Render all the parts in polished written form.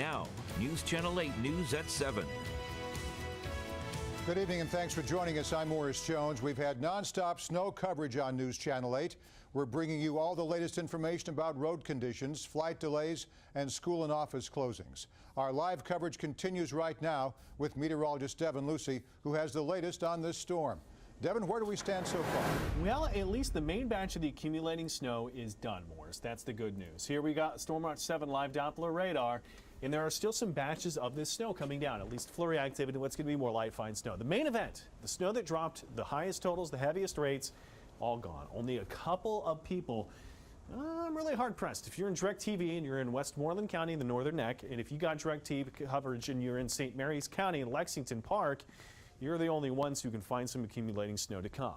Now, News Channel 8 News at 7. Good evening and thanks for joining us. I'm Morris Jones. We've had nonstop snow coverage on News Channel 8. We're bringing you all the latest information about road conditions, flight delays, and school and office closings. Our live coverage continues right now with meteorologist Devin Lucy, who has the latest on this storm. Devin, where do we stand so far? Well, at least the main batch of the accumulating snow is done, Morris. That's the good news. Here we got Storm Watch 7 live Doppler radar, and there are still some batches of this snow coming down, at least flurry activity, what's going to be more light, fine snow. The main event, the snow that dropped the highest totals, the heaviest rates, all gone. Only a couple of people. I'm really hard-pressed. If you're in DirecTV and you're in Westmoreland County in the Northern Neck, and if you got DirecTV coverage and you're in St. Mary's County in Lexington Park, you're the only ones who can find some accumulating snow to come.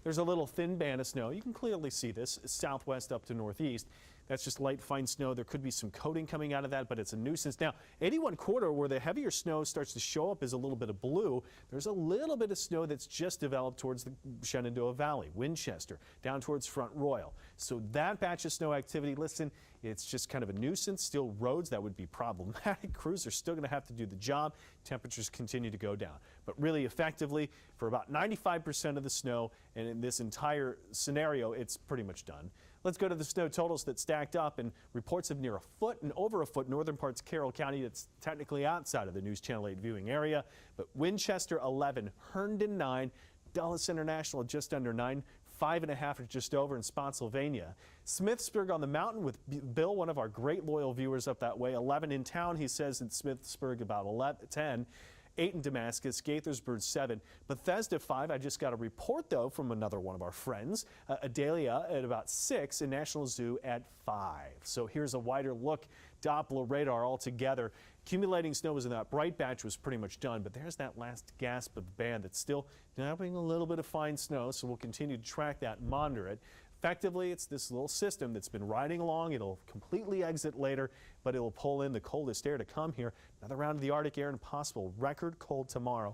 There's a little thin band of snow. You can clearly see this southwest up to northeast. That's just light, fine snow. There could be some coating coming out of that, but it's a nuisance. Now, 81 corridor, where the heavier snow starts to show up, is a little bit of blue. There's a little bit of snow that's just developed towards the Shenandoah Valley, Winchester, down towards Front Royal. So that batch of snow activity, listen, it's just kind of a nuisance. Still roads that would be problematic. Crews are still going to have to do the job. Temperatures continue to go down. But really effectively, for about 95% of the snow, and in this entire scenario, it's pretty much done. Let's go to the snow totals that stacked up, and reports of near a foot and over a foot in northern parts of Carroll County. That's technically outside of the News Channel 8 viewing area. But Winchester 11, Herndon 9, Dulles International just under 9, 5.5 or just over in Spotsylvania. Smithsburg on the mountain with Bill, one of our great loyal viewers up that way, 11 in town. He says in Smithsburg about 10. 8 in Damascus, Gaithersburg 7, Bethesda 5. I just got a report though from another one of our friends, Adalia at about 6 and National Zoo at 5. So here's a wider look, Doppler radar all together. Accumulating snow was in that bright batch was pretty much done, but there's that last gasp of the band that's still developing a little bit of fine snow, so we'll continue to track that and monitor it. Effectively, it's this little system that's been riding along. It'll completely exit later, but it'll pull in the coldest air to come here. Another round of the Arctic air and possible record cold tomorrow.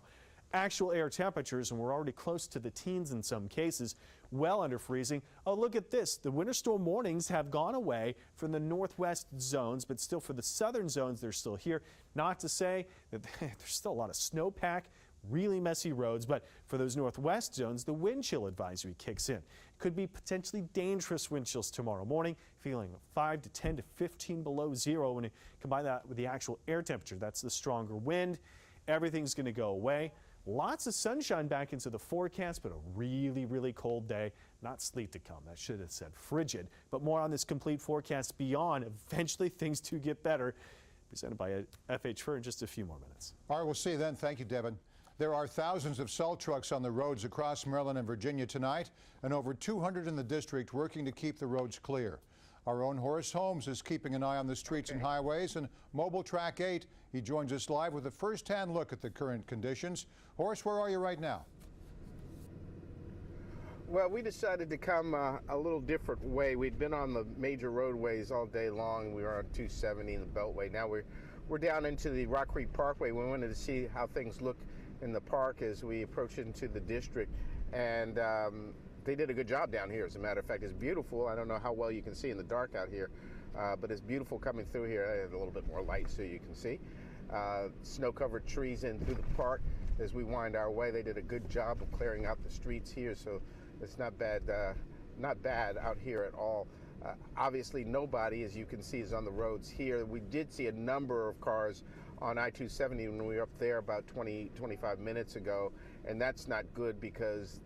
Actual air temperatures, and we're already close to the teens in some cases, well under freezing. Oh, look at this. The winter storm warnings have gone away from the northwest zones, but still for the southern zones, they're still here. Not to say that there's still a lot of snowpack, really messy roads, but for those northwest zones, the wind chill advisory kicks in. Could be potentially dangerous wind chills tomorrow morning, feeling 5 to 10 to 15 below zero. When you combine that with the actual air temperature, that's the stronger wind. Everything's going to go away. Lots of sunshine back into the forecast, but a really, really cold day. Not sleet to come. That should have said frigid. But more on this complete forecast beyond. Eventually, things do get better. Presented by FH Fur in just a few more minutes. All right, we'll see you then. Thank you, Devin. There are thousands of salt trucks on the roads across Maryland and Virginia tonight, and over 200 in the district working to keep the roads clear. Our own Horace Holmes is keeping an eye on the streets and highways, and Mobile Track 8, he joins us live with a first-hand look at the current conditions. Horace, where are you right now? Well, we decided to come a little different way. We'd been on the major roadways all day long. We were on 270 in the Beltway. Now we're down into the Rock Creek Parkway. We wanted to see how things look in the park as we approach into the district, and they did a good job down here. As a matter of fact, it's beautiful. I don't know how well you can see in the dark out here, but it's beautiful coming through here. I have a little bit more light so you can see. Snow-covered trees in through the park as we wind our way. They did a good job of clearing out the streets here, so it's not bad out here at all. Obviously, nobody, as you can see, is on the roads here. We did see a number of cars on I-270 when we were up there about 25 minutes ago, and that's not good because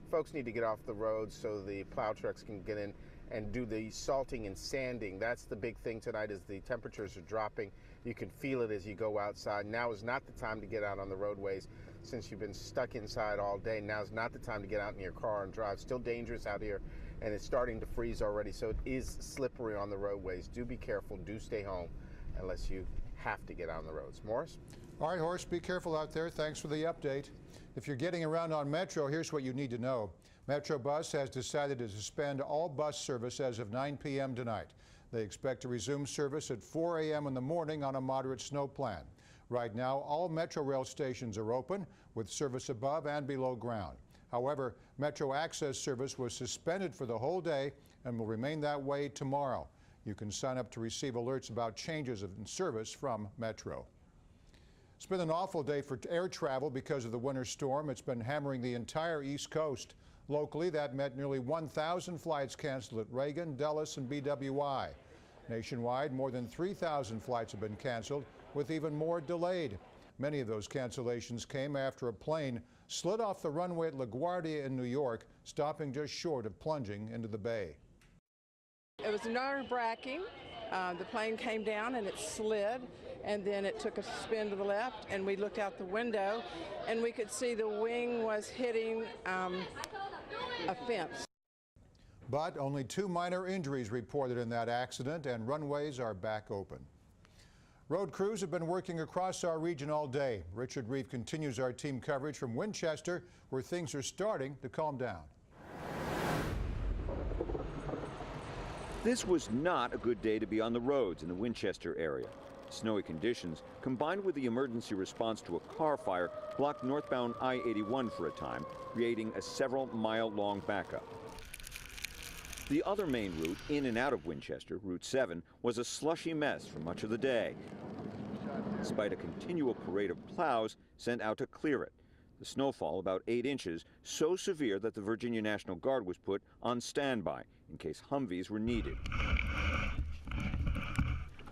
folks need to get off the road so the plow trucks can get in and do the salting and sanding. That's the big thing tonight, is the temperatures are dropping. You can feel it as you go outside. Now is not the time to get out on the roadways since you've been stuck inside all day. Now is not the time to get out in your car and drive. Still dangerous out here, and it's starting to freeze already, so it is slippery on the roadways. Do be careful. Do stay home unless you have to get on the roads. Morris? All right, Horace, be careful out there. Thanks for the update. If you're getting around on Metro, here's what you need to know. Metro Bus has decided to suspend all bus service as of 9 p.m. tonight. They expect to resume service at 4 a.m. in the morning on a moderate snow plan. Right now, all Metro rail stations are open with service above and below ground. However, Metro Access service was suspended for the whole day and will remain that way tomorrow. You can sign up to receive alerts about changes in service from Metro. It's been an awful day for air travel because of the winter storm. It's been hammering the entire East Coast. Locally, that meant nearly 1,000 flights canceled at Reagan, Dulles, and BWI. Nationwide, more than 3,000 flights have been canceled, with even more delayed. Many of those cancellations came after a plane slid off the runway at LaGuardia in New York, stopping just short of plunging into the bay. It was nerve-wracking. The plane came down and it slid, and then it took a spin to the left, and we looked out the window and we could see the wing was hitting a fence. But only 2 minor injuries reported in that accident, and runways are back open. Road crews have been working across our region all day. Richard Reeve continues our team coverage from Winchester, where things are starting to calm down. This was not a good day to be on the roads in the Winchester area. Snowy conditions, combined with the emergency response to a car fire, blocked northbound I-81 for a time, creating a several-mile-long backup. The other main route in and out of Winchester, Route 7, was a slushy mess for much of the day, despite a continual parade of plows sent out to clear it. The snowfall, about 8 inches, so severe that the Virginia National Guard was put on standby in case Humvees were needed.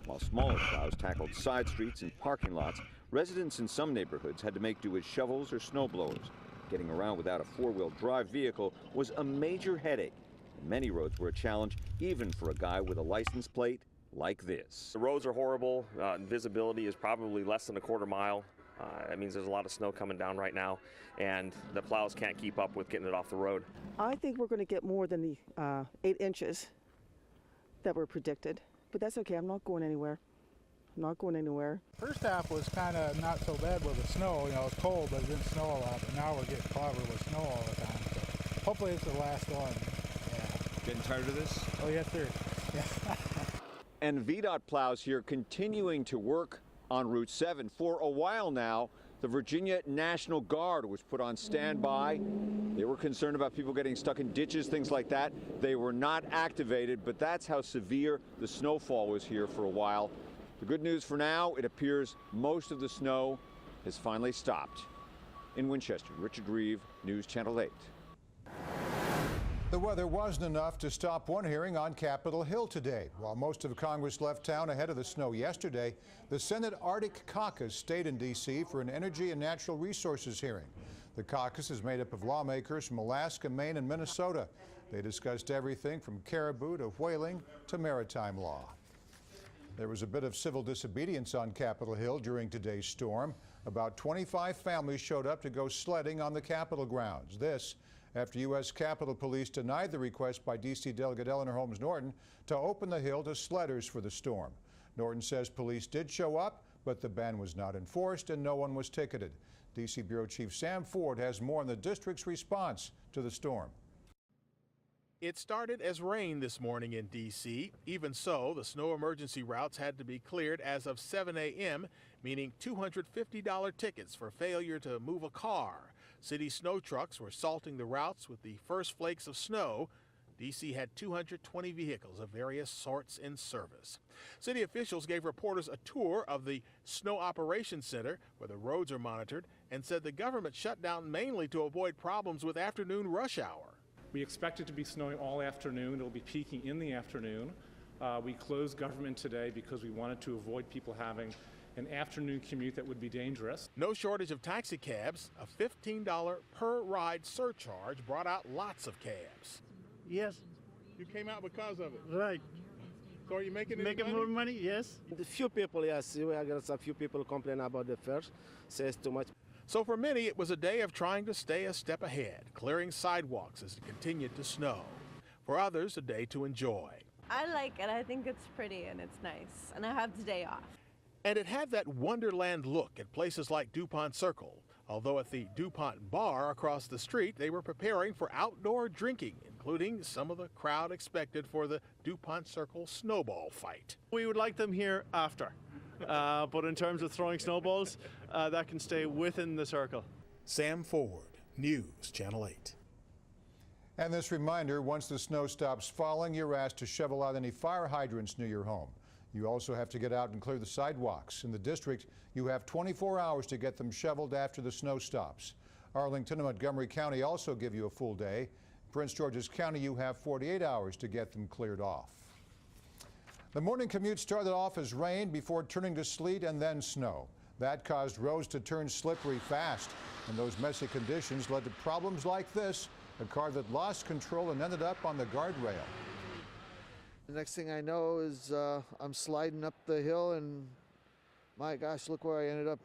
While smaller plows tackled side streets and parking lots, residents in some neighborhoods had to make do with shovels or snow blowers. Getting around without a four-wheel drive vehicle was a major headache. Many roads were a challenge, even for a guy with a license plate like this. The roads are horrible. Visibility is probably less than a quarter mile. That means there's a lot of snow coming down right now, and the plows can't keep up with getting it off the road. I think we're going to get more than the 8 inches that were predicted, but that's okay. I'm not going anywhere. I'm not going anywhere. First half was kind of not so bad with the snow. You know, it's cold, but it didn't snow a lot. But now we're getting clobbered with snow all the time. So hopefully it's the last one. Getting tired of this? Oh, yes, sir. Yeah. And VDOT plows here continuing to work on Route 7. For a while now, the Virginia National Guard was put on standby. They were concerned about people getting stuck in ditches, things like that. They were not activated, but that's how severe the snowfall was here for a while. The good news for now, it appears most of the snow has finally stopped. In Winchester, Richard Reeve, News Channel 8. The weather wasn't enough to stop one hearing on Capitol Hill today. While most of Congress left town ahead of the snow yesterday, the Senate Arctic Caucus stayed in D.C. for an energy and natural resources hearing. The caucus is made up of lawmakers from Alaska, Maine, and Minnesota. They discussed everything from caribou to whaling to maritime law. There was a bit of civil disobedience on Capitol Hill during today's storm. About 25 families showed up to go sledding on the Capitol grounds. This after U.S. Capitol Police denied the request by D.C. Delegate Eleanor Holmes Norton to open the hill to sledders for the storm. Norton says police did show up, but the ban was not enforced and no one was ticketed. D.C. Bureau Chief Sam Ford has more on the district's response to the storm. It started as rain this morning in D.C. Even so, the snow emergency routes had to be cleared as of 7 a.m., meaning $250 tickets for failure to move a car. City snow trucks were salting the routes with the first flakes of snow. D.C. had 220 vehicles of various sorts in service. City officials gave reporters a tour of the Snow Operations Center, where the roads are monitored, and said the government shut down mainly to avoid problems with afternoon rush hour. We expect it to be snowing all afternoon. It'll be peaking in the afternoon. We closed government today because we wanted to avoid people having an afternoon commute that would be dangerous. No shortage of taxi cabs. A $15 per ride surcharge brought out lots of cabs. Yes. You came out because of it? Right. So are you making more money? Yes. The few people, yes, we got a few people complain about the fares, says too much. So for many, it was a day of trying to stay a step ahead, clearing sidewalks as it continued to snow. For others, a day to enjoy. I like it. I think it's pretty and it's nice, and I have the day off. And it had that Wonderland look at places like DuPont Circle. Although at the DuPont bar across the street, they were preparing for outdoor drinking, including some of the crowd expected for the DuPont Circle snowball fight. We would like them here after, but in terms of throwing snowballs, that can stay within the circle. Sam Ford, News Channel 8. And this reminder, once the snow stops falling, you're asked to shovel out any fire hydrants near your home. You also have to get out and clear the sidewalks. In the district, you have 24 hours to get them shoveled after the snow stops. Arlington and Montgomery County also give you a full day. Prince George's County, you have 48 hours to get them cleared off. The morning commute started off as rain before turning to sleet and then snow. That caused roads to turn slippery fast, and those messy conditions led to problems like this, a car that lost control and ended up on the guardrail. The next thing I know is I'm sliding up the hill, and my gosh, look where I ended up,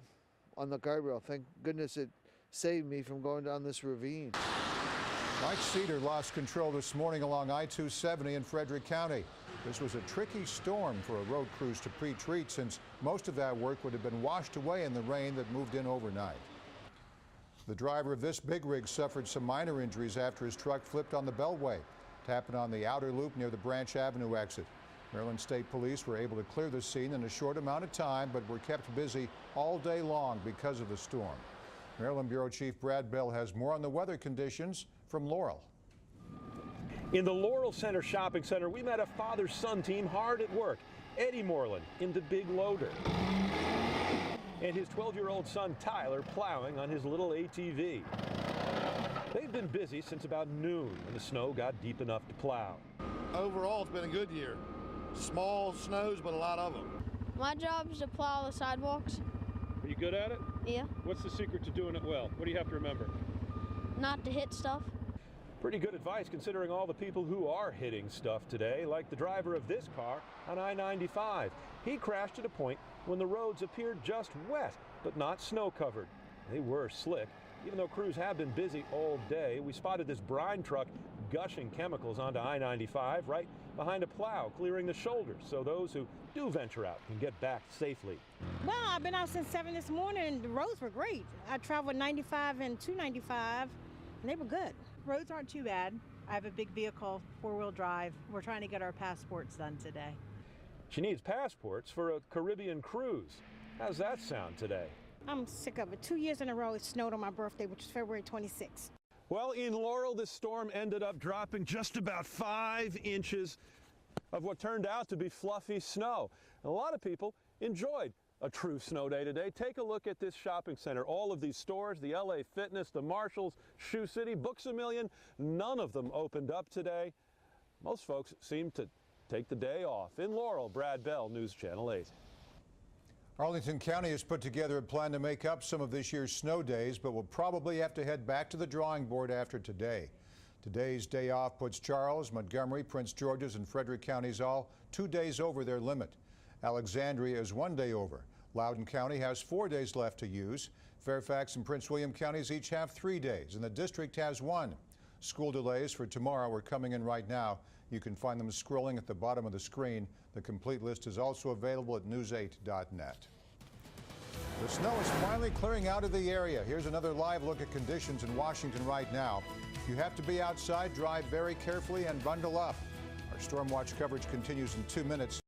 on the guardrail. Thank goodness it saved me from going down this ravine. Mike Cedar lost control this morning along I-270 in Frederick County. This was a tricky storm for a road crews to pre-treat, since most of that work would have been washed away in the rain that moved in overnight. The driver of this big rig suffered some minor injuries after his truck flipped on the Beltway. It happened on the outer loop near the Branch Avenue exit. Maryland State Police were able to clear the scene in a short amount of time, but were kept busy all day long because of the storm. Maryland Bureau Chief Brad Bell has more on the weather conditions from Laurel. In the Laurel Center Shopping Center, we met a father-son team hard at work. Eddie Moreland in the big loader, and his 12-year-old son Tyler plowing on his little ATV. They've been busy since about noon when the snow got deep enough to plow. Overall, it's been a good year. Small snows, but a lot of them. My job is to plow the sidewalks. Are you good at it? Yeah. What's the secret to doing it well? What do you have to remember? Not to hit stuff. Pretty good advice considering all the people who are hitting stuff today, like the driver of this car on I-95. He crashed at a point when the roads appeared just wet, but not snow-covered. They were slick. Even though crews have been busy all day, we spotted this brine truck gushing chemicals onto I-95 right behind a plow, clearing the shoulders so those who do venture out can get back safely. Well, I've been out since 7 this morning and the roads were great. I traveled 95 and 295 and they were good. Roads aren't too bad. I have a big vehicle, 4-wheel drive. We're trying to get our passports done today. She needs passports for a Caribbean cruise. How's that sound today? I'm sick of it. 2 years in a row it snowed on my birthday, which is February 26th. Well, in Laurel, this storm ended up dropping just about 5 inches of what turned out to be fluffy snow. And a lot of people enjoyed a true snow day today. Take a look at this shopping center. All of these stores, the LA Fitness, the Marshalls, Shoe City, Books A Million, none of them opened up today. Most folks seem to take the day off. In Laurel, Brad Bell, News Channel 8. Arlington County has put together a plan to make up some of this year's snow days, but will probably have to head back to the drawing board after today. Today's day off puts Charles, Montgomery, Prince George's, and Frederick counties all 2 days over their limit. Alexandria is 1 day over. Loudoun County has 4 days left to use. Fairfax and Prince William counties each have 3 days, and the district has 1. School delays for tomorrow are coming in right now. You can find them scrolling at the bottom of the screen. The complete list is also available at news8.net. The snow is finally clearing out of the area. Here's another live look at conditions in Washington right now. If you have to be outside, drive very carefully and bundle up. Our Storm Watch coverage continues in 2 minutes.